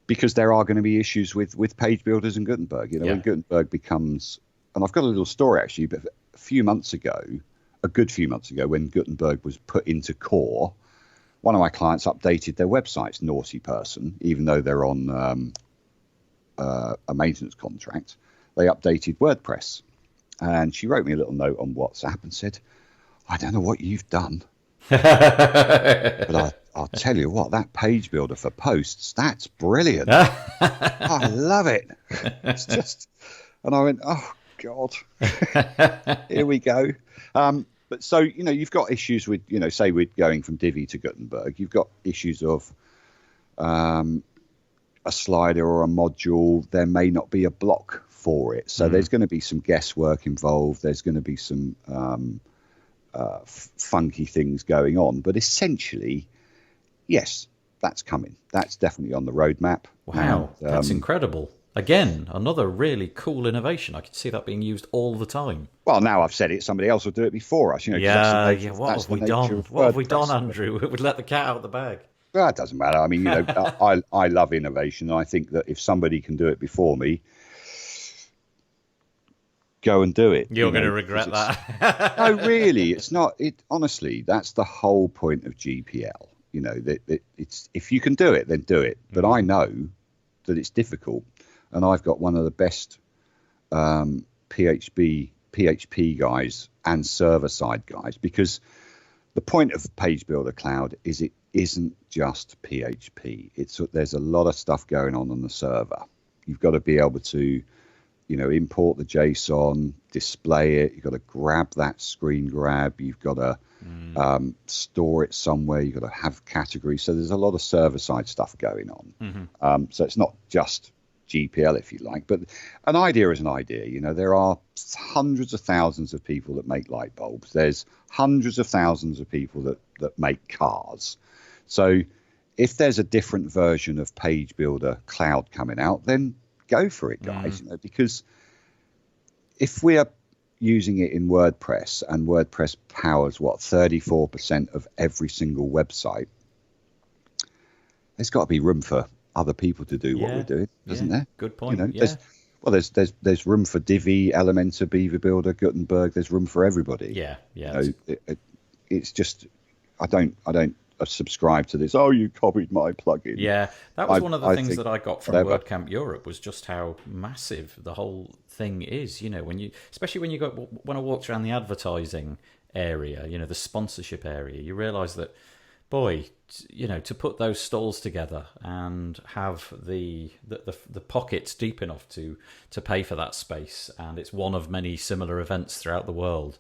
Because there are going to be issues with page builders and Gutenberg. When Gutenberg becomes, and I've got a little story actually, but a good few months ago, when Gutenberg was put into core, one of my clients updated their websites, naughty person, even though they're on a maintenance contract. They updated WordPress, and she wrote me a little note on WhatsApp and said, "I don't know what you've done, but I'll tell you what, that page builder for posts, that's brilliant. I love it." It's just, and I went, "Oh God, here we go." But so, you've got issues with, say we're going from Divi to Gutenberg. You've got issues of a slider or a module. There may not be a block for it. So there's going to be some guesswork involved. There's going to be some funky things going on. But essentially, yes, that's coming. That's definitely on the roadmap. Wow, and, that's incredible. Again, another really cool innovation. I could see that being used all the time. Well, now I've said it, somebody else will do it before us. What have we done? What have we done, Andrew? We'd let the cat out of the bag. Well, it doesn't matter. I mean, I love innovation. And I think that if somebody can do it before me, go and do it. You're going to regret that. No, really, it's not. Honestly, that's the whole point of GPL. That it's, if you can do it, then do it. But I know that it's difficult, and I've got one of the best PHP guys and server side guys, because the point of Page Builder Cloud is it isn't just PHP. There's a lot of stuff going on the server. You've got to be able to import the JSON, display it. You've got to grab that screen grab. You've got to store it somewhere. You've got to have categories. So there's a lot of server-side stuff going on. So it's not just GPL, if you like, but an idea is an idea. There are hundreds of thousands of people that make light bulbs. There's hundreds of thousands of people that make cars. So if there's a different version of Page Builder Cloud coming out, then go for it, guys. Because if we are using it in WordPress, and WordPress powers 34% of every single website, there's got to be room for other people to do what we're doing, doesn't there? Good point. There's room for Divi, Elementor, Beaver Builder, Gutenberg. There's room for everybody. It's just I don't subscribe to this. Oh, you copied my plugin. Yeah, that was one of the things that I got from WordCamp Europe, was just how massive the whole thing is. Especially when I walked around the advertising area, the sponsorship area, you realise that, boy, to put those stalls together and have the pockets deep enough to pay for that space, and it's one of many similar events throughout the world.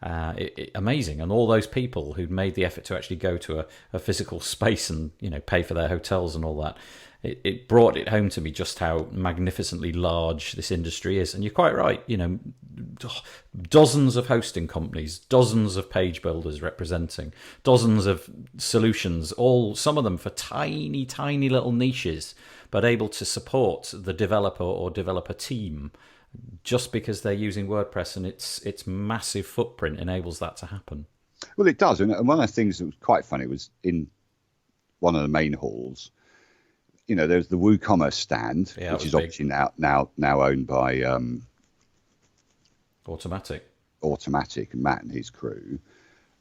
Amazing. And all those people who'd made the effort to actually go to a physical space and pay for their hotels and all that, it brought it home to me just how magnificently large this industry is. And you're quite right, dozens of hosting companies, dozens of page builders representing, dozens of solutions, some of them for tiny little niches, but able to support the developer or developer team, just because they're using WordPress, and its massive footprint enables that to happen. Well, it does. And one of the things that was quite funny was in one of the main halls, there's the WooCommerce stand, which is obviously now owned by Automatic, and Matt and his crew.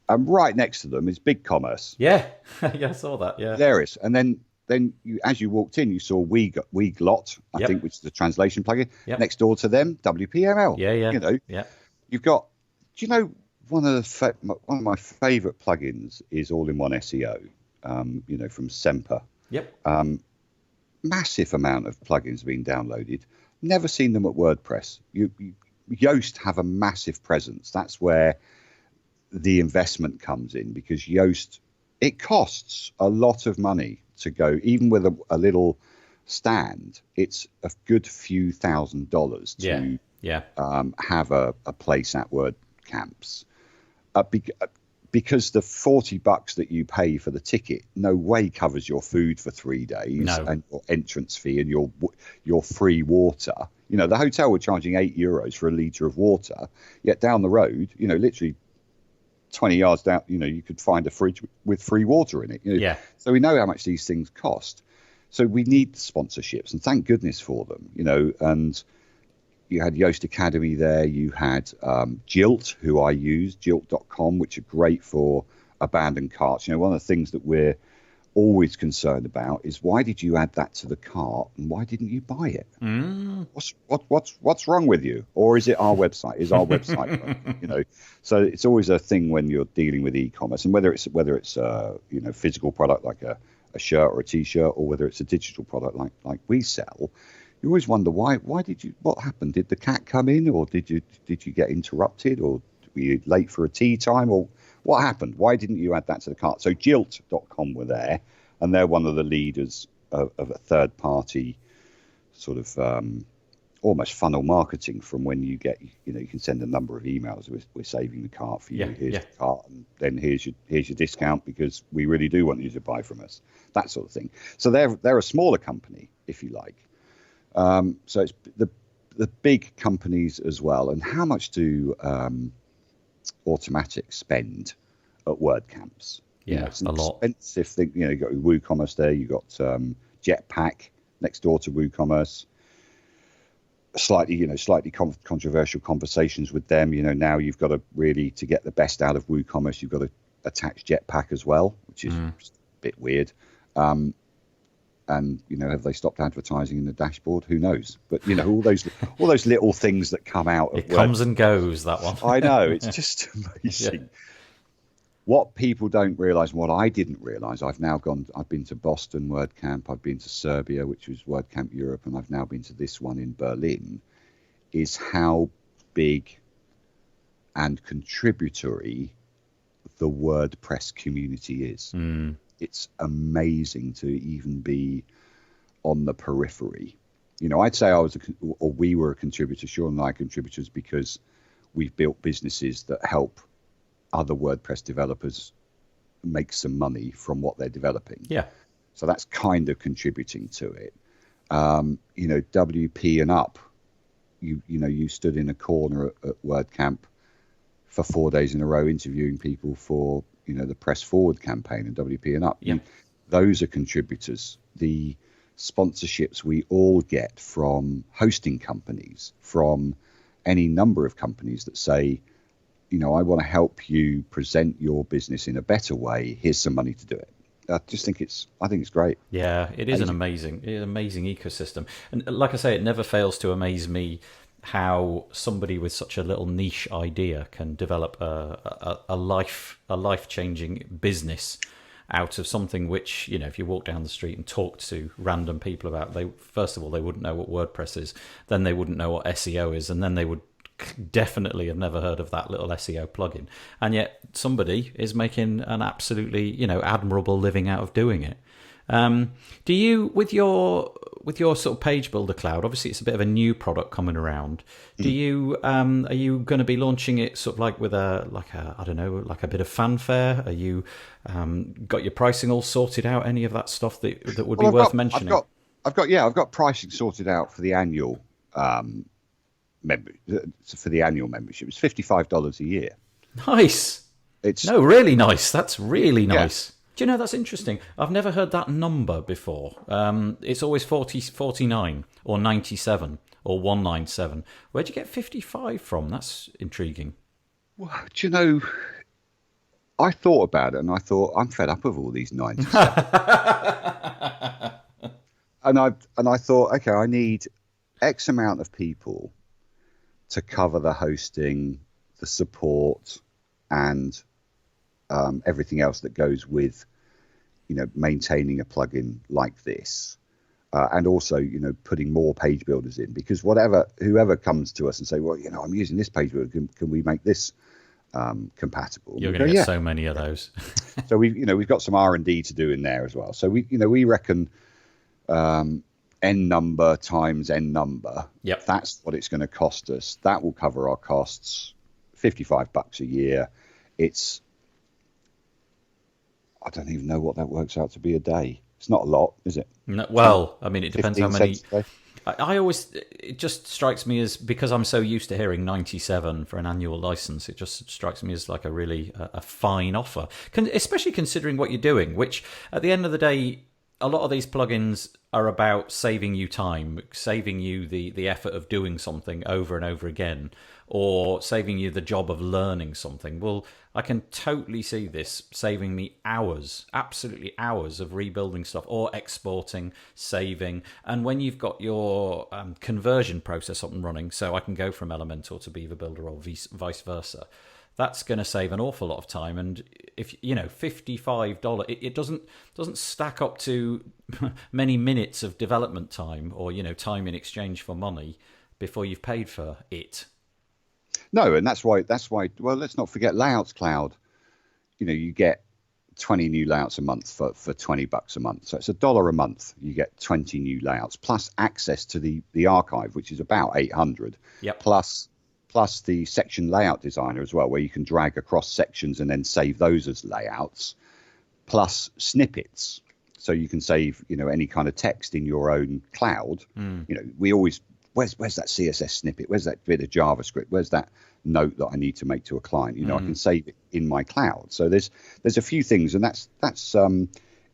And right next to them is BigCommerce. Yeah, I saw that. Yeah, there is. And then as you walked in, you saw Weglot, I think, which is the translation plugin. Next door to them, WPML. Yeah. You've got. Do you know one of my favourite plugins is All-in-One SEO? From Semper. Yep. Massive amount of plugins being downloaded. Never seen them at WordPress. Yoast have a massive presence. That's where the investment comes in, because Yoast, it costs a lot of money to go, even with a little stand. It's a good few $1,000s to have a place at WordCamps. Because the $40 that you pay for the ticket no way covers your food for 3 days, and your entrance fee and your free water. The hotel were charging €8 for a litre of water, yet down the road, literally 20 yards down, you could find a fridge with free water in it. So we know how much these things cost. So we need sponsorships, and thank goodness for them. And you had Yoast Academy there. You had Jilt, who I use, jilt.com, which are great for abandoned carts. One of the things that we're always concerned about is, why did you add that to the cart and why didn't you buy it? What's wrong with you? Or is it our website? Is our website So it's always a thing when you're dealing with e-commerce, and whether it's a physical product like a shirt or a t-shirt, or whether it's a digital product like we sell. You always wonder what happened? Did the cat come in, or did you get interrupted, or were you late for a tea time, or what happened? Why didn't you add that to the cart? So Jilt.com were there, and they're one of the leaders of a third party sort of almost funnel marketing, from when you get, you can send a number of emails. We're saving the cart for you. Here's the cart, and then here's your discount, because we really do want you to buy from us. That sort of thing. So they're a smaller company, if you like. So it's the big companies as well. And how much do Automatic spend at WordCamps? Yeah, it's an a lot. expensive thing. You got WooCommerce there. You got Jetpack next door to WooCommerce. Slightly controversial conversations with them. Now you've got to get the best out of WooCommerce, you've got to attach Jetpack as well, which is a bit weird. And have they stopped advertising in the dashboard? Who knows? But all those little things that come out. It comes and goes, that one. I know, it's just amazing. Yeah. What people don't realize, and what I didn't realize, I've been to Boston WordCamp, I've been to Serbia, which was WordCamp Europe, and I've now been to this one in Berlin, is how big and contributory the WordPress community is. It's amazing to even be on the periphery. I'd say we were a contributor, Sean and I are contributors, because we've built businesses that help other WordPress developers make some money from what they're developing. Yeah. So that's kind of contributing to it. WP and Up, you stood in a corner at WordCamp for 4 days in a row interviewing people for, the Press Forward campaign and WP and Up. Yeah. Those are contributors. The sponsorships we all get from hosting companies, from any number of companies that say, I want to help you present your business in a better way. Here's some money to do it. I think it's great. Yeah, it is an amazing ecosystem. And like I say, it never fails to amaze me how somebody with such a little niche idea can develop a life-changing business out of something which, if you walk down the street and talk to random people about, first of all, they wouldn't know what WordPress is, then they wouldn't know what SEO is, and then they would definitely have never heard of that little SEO plugin, and yet somebody is making an absolutely admirable living out of doing it. Do you, with your sort of page builder cloud, obviously it's a bit of a new product coming around, do you are you going to be launching it sort of like with a bit of fanfare? Are you got your pricing all sorted out, any of that stuff that would be worth mentioning? I've got pricing sorted out for the annual for the annual membership. It's $55 a year. Nice. Really nice. That's really nice. Yeah. Do you know, that's interesting. I've never heard that number before. It's always 49 or 97 or 197. Where'd you get 55 from? That's intriguing. Well, do you know, I thought about it and I thought, I'm fed up of all these 97. and I thought, okay, I need X amount of people to cover the hosting, the support, and everything else that goes with, maintaining a plugin like this, and also, putting more page builders in, because whoever comes to us and say, well, I'm using this page builder, can we make this compatible? You're going to get so many of those. So we've got some R&D to do in there as well. So we reckon N number times N number. Yep. That's what it's going to cost us. That will cover our costs. $55 a year. I don't even know what that works out to be a day. It's not a lot, is it? No, well, I mean, it depends how many. It just strikes me as, because I'm so used to hearing 97 for an annual license, it just strikes me as like a really a fine offer, especially considering what you're doing, which at the end of the day, a lot of these plugins are about saving you time, saving you the effort of doing something over and over again, or saving you the job of learning something. Well, I can totally see this saving me hours, absolutely hours of rebuilding stuff or exporting, saving. And when you've got your conversion process up and running, so I can go from Elementor to Beaver Builder or vice versa, that's going to save an awful lot of time. And if $55, it doesn't stack up to many minutes of development time, or time in exchange for money before you've paid for it. No, and that's why. Well, let's not forget Layouts Cloud. You get 20 new layouts a month for $20 a month. So it's $1 a month. You get 20 new layouts plus access to the archive, which is about 800. Yep. Plus the section layout designer as well, where you can drag across sections and then save those as layouts, plus snippets. So you can save, any kind of text in your own cloud. We always, where's that CSS snippet? Where's that bit of JavaScript? Where's that note that I need to make to a client? You know, I can save it in my cloud. So there's a few things, and that's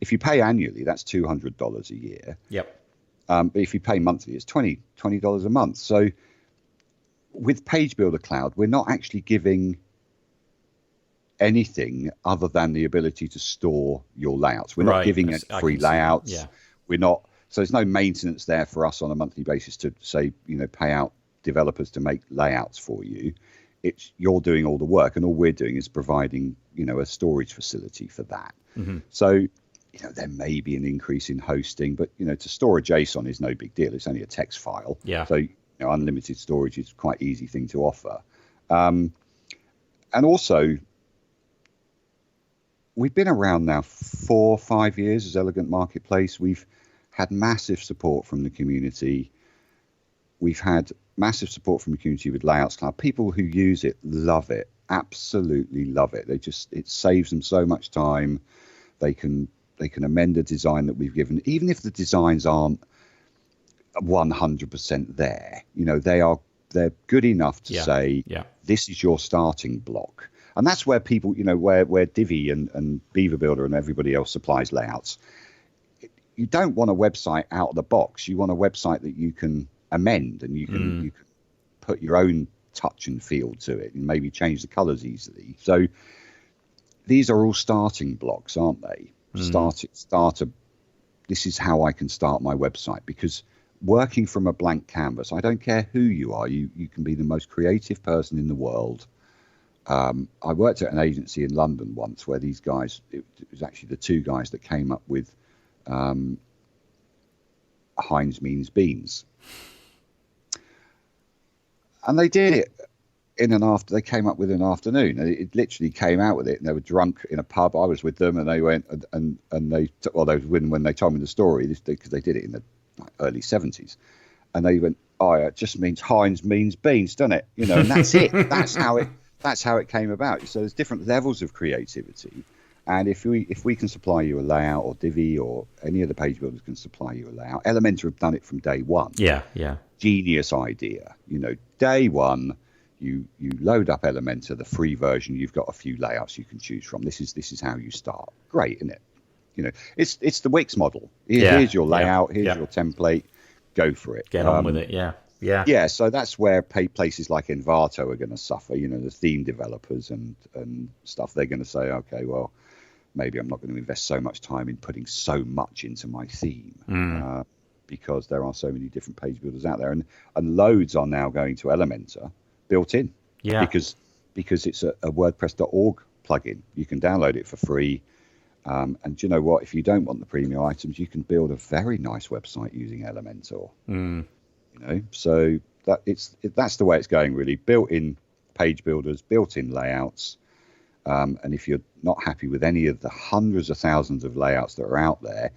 if you pay annually, that's $200 a year. Yep. But if you pay monthly, it's $20 a month. So with Page Builder Cloud, we're not actually giving anything other than the ability to store your layouts. We're not giving it free layouts. Yeah. We're not. So there's no maintenance there for us on a monthly basis to say, you know, pay out developers to make layouts for you. It's you're doing all the work, and all we're doing is providing, you know, a storage facility for that. So, you know, there may be an increase in hosting, but, you know, to store a JSON is no big deal. It's only a text file. Yeah. So, you know, unlimited storage is quite easy thing to offer. And also, we've been around now 4 or 5 years as Elegant Marketplace. We've had massive support from the community. We've had massive support from the community with Layouts Cloud. People who use it love it, absolutely love it. It saves them so much time. They can amend a design that we've given, even if the designs aren't 100% there. You know, they're good enough to say, this is your starting block. And that's where people, you know, where Divi and Beaver Builder and everybody else supplies layouts. You don't want a website out of the box. You want a website that you can amend, and you can put your own touch and feel to it, and maybe change the colors easily. So these are all starting blocks, aren't they? This is how I can start my website, because working from a blank canvas, I don't care who you are. You can be the most creative person in the world. I worked at an agency in London once where these guys, it was actually the two guys that came up with Heinz means beans. And they did it they came up with an afternoon. It literally came out with it, and they were drunk in a pub. I was with them, and they went and they was when they told me the story, because they did it in the early 70s, and they went, oh, it just means Heinz means beans, doesn't it? You know, and that's it. That's how it came about. So there's different levels of creativity. And if we can supply you a layout, or Divi or any of the page builders can supply you a layout, Elementor have done it from day one. Yeah. Genius idea. You know, day one, you load up Elementor, the free version. You've got a few layouts you can choose from. This is how you start. Great, isn't it? You know, it's the Wix model. Here's your layout. Here's your template. Go for it. Get on with it. Yeah. Yeah, so that's where places like Envato are going to suffer. You know, the theme developers and stuff. They're going to say, okay, well, maybe I'm not going to invest so much time in putting so much into my theme, because there are so many different page builders out there, and loads are now going to Elementor built in. Yeah, because it's a WordPress.org plugin. You can download it for free. And do you know what? If you don't want the premium items, you can build a very nice website using Elementor. You know, so that's the way it's going, really. Built-in page builders, built-in layouts. And if you're not happy with any of the hundreds of thousands of layouts that are out there,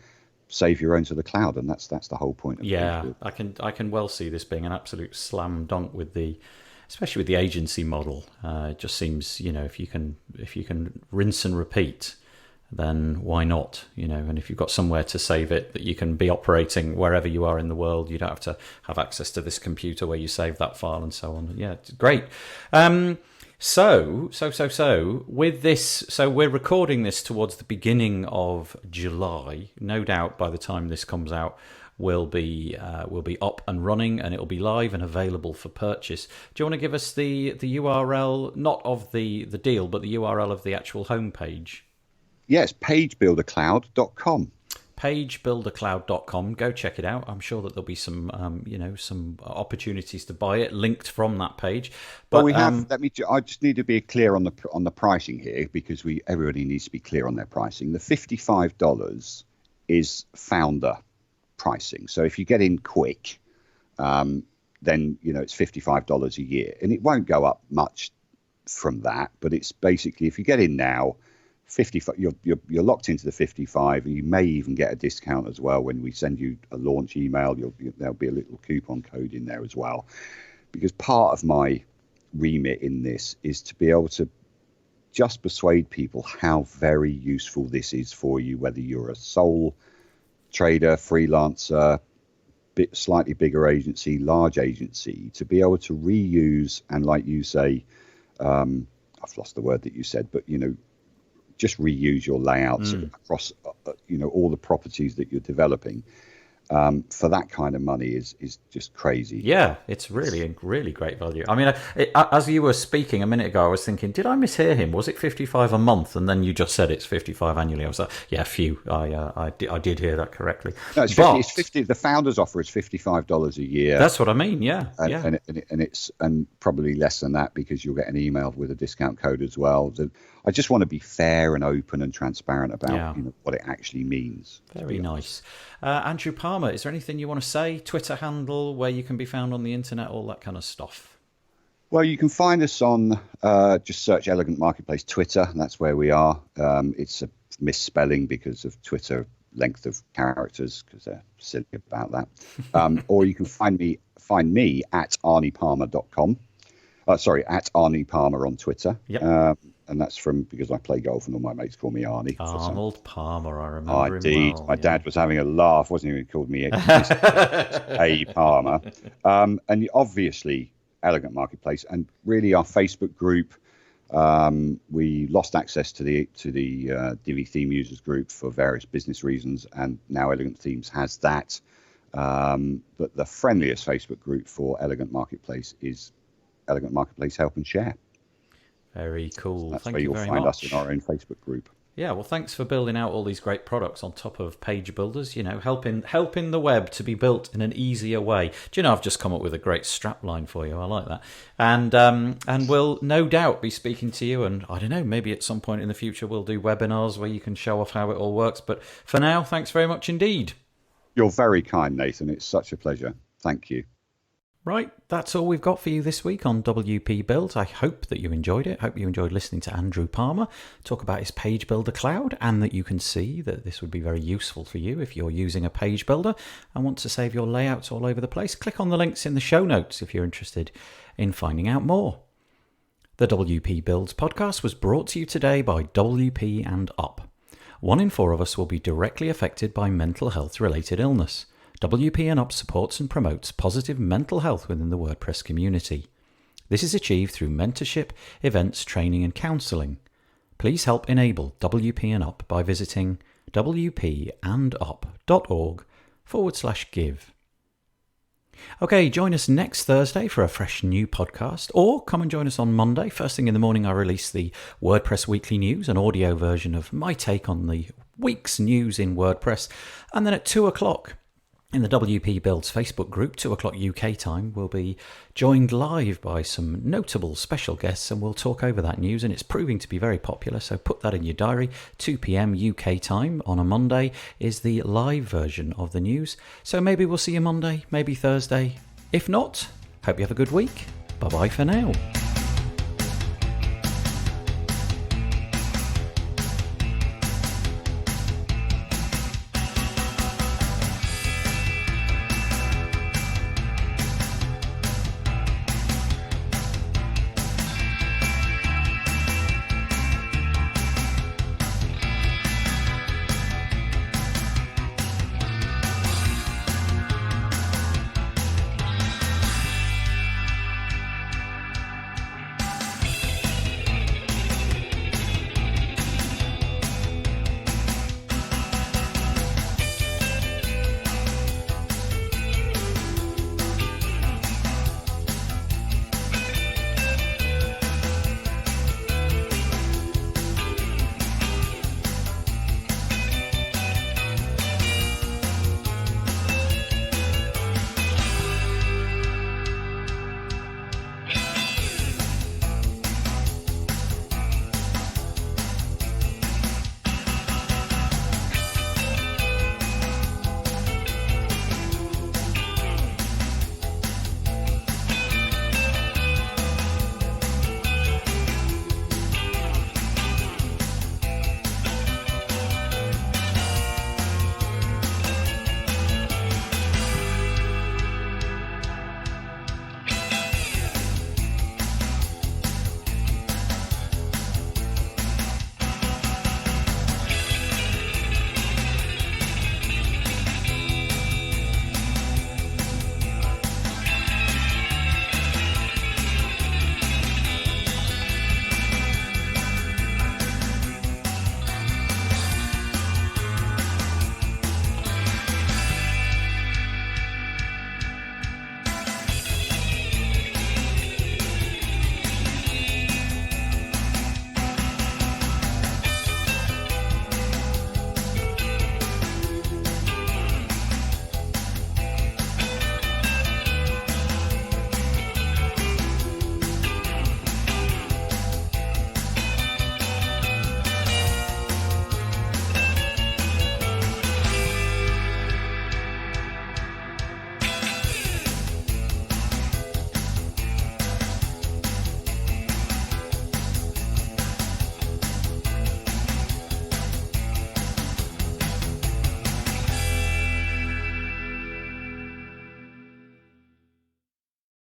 save your own to the cloud, and that's the whole point of it. I can well see this being an absolute slam dunk especially with the agency model. It just seems, you know, if you can rinse and repeat, then why not? You know, and if you've got somewhere to save it that you can be operating wherever you are in the world, you don't have to have access to this computer where you save that file and so on. Yeah, it's great. So with this, so we're recording this towards the beginning of July. No doubt by the time this comes out, we'll be up and running, and it'll be live and available for purchase. Do you want to give us the URL, not of the deal, but the URL of the actual homepage? Yes, pagebuildercloud.com. pagebuildercloud.com. Go check it out. I'm sure that there'll be some opportunities to buy it linked from that page. But we have. I just need to be clear on the pricing here, because everybody needs to be clear on their pricing. The $55 is founder pricing. So if you get in quick, then you know it's $55 a year, and it won't go up much from that. But it's basically, if you get in now, 55, you're locked into the 55. You may even get a discount as well when we send you a launch email. There'll be a little coupon code in there as well, because part of my remit in this is to be able to just persuade people how very useful this is for you, whether you're a sole trader, freelancer, slightly bigger agency, large agency, to be able to reuse and, like you say, I've lost the word that you said, but just reuse your layouts across all the properties that you're developing. For that kind of money is just crazy. Yeah, it's really great value. I mean, as you were speaking a minute ago, I was thinking, did I mishear him? Was it 55 a month? And then you just said it's 55 annually. I was like, yeah, phew, I did hear that correctly. No, it's 50. The founder's offer is $55 a year. That's what I mean. Yeah, and probably less than that, because you'll get an email with a discount code as well. So I just want to be fair and open and transparent about what it actually means. Very nice. Andrew Palmer, is there anything you want to say? Twitter handle, where you can be found on the internet, all that kind of stuff. Well, you can find us on, just search Elegant Marketplace Twitter, and that's where we are. It's a misspelling because of Twitter length of characters, because they're silly about that. Or you can find me at arniepalmer.com. At Arnie Palmer on Twitter. Yep. And that's because I play golf and all my mates call me Arnie. Arnold Palmer, I remember him indeed. well. My dad was having a laugh, wasn't he? He called me A Palmer. And obviously, Elegant Marketplace, and really our Facebook group. We lost access to the Divi Theme Users group for various business reasons, and now Elegant Themes has that. But the friendliest Facebook group for Elegant Marketplace is Elegant Marketplace Help and Share. Very cool. That's Thank where you you'll very find much. us in our own Facebook group. Yeah, well, thanks for building out all these great products on top of page builders, helping the web to be built in an easier way. Do you know, I've just come up with a great strapline for you. I like that. And we'll no doubt be speaking to you, and I don't know, maybe at some point in the future we'll do webinars where you can show off how it all works. But for now, thanks very much indeed. You're very kind, Nathan. It's such a pleasure. Thank you. Right, that's all we've got for you this week on WP Build. I hope that you enjoyed it. Hope you enjoyed listening to Andrew Palmer talk about his Page Builder Cloud, and that you can see that this would be very useful for you if you're using a page builder and want to save your layouts all over the place. Click on the links in the show notes if you're interested in finding out more. The WP Builds podcast was brought to you today by WP and Up. 1 in 4 of us will be directly affected by mental health related illness. WP and Up supports and promotes positive mental health within the WordPress community. This is achieved through mentorship, events, training and counselling. Please help enable WP and Up by visiting wpandup.org/give. Okay, join us next Thursday for a fresh new podcast, or come and join us on Monday. First thing in the morning I release the WordPress Weekly News, an audio version of my take on the week's news in WordPress, and then at 2 o'clock in the WP Builds Facebook group, 2 o'clock UK time, we'll be joined live by some notable special guests, and we'll talk over that news, and it's proving to be very popular, so put that in your diary. 2 p.m. UK time on a Monday is the live version of the news, so maybe we'll see you Monday, maybe Thursday. If not, hope you have a good week. Bye-bye for now.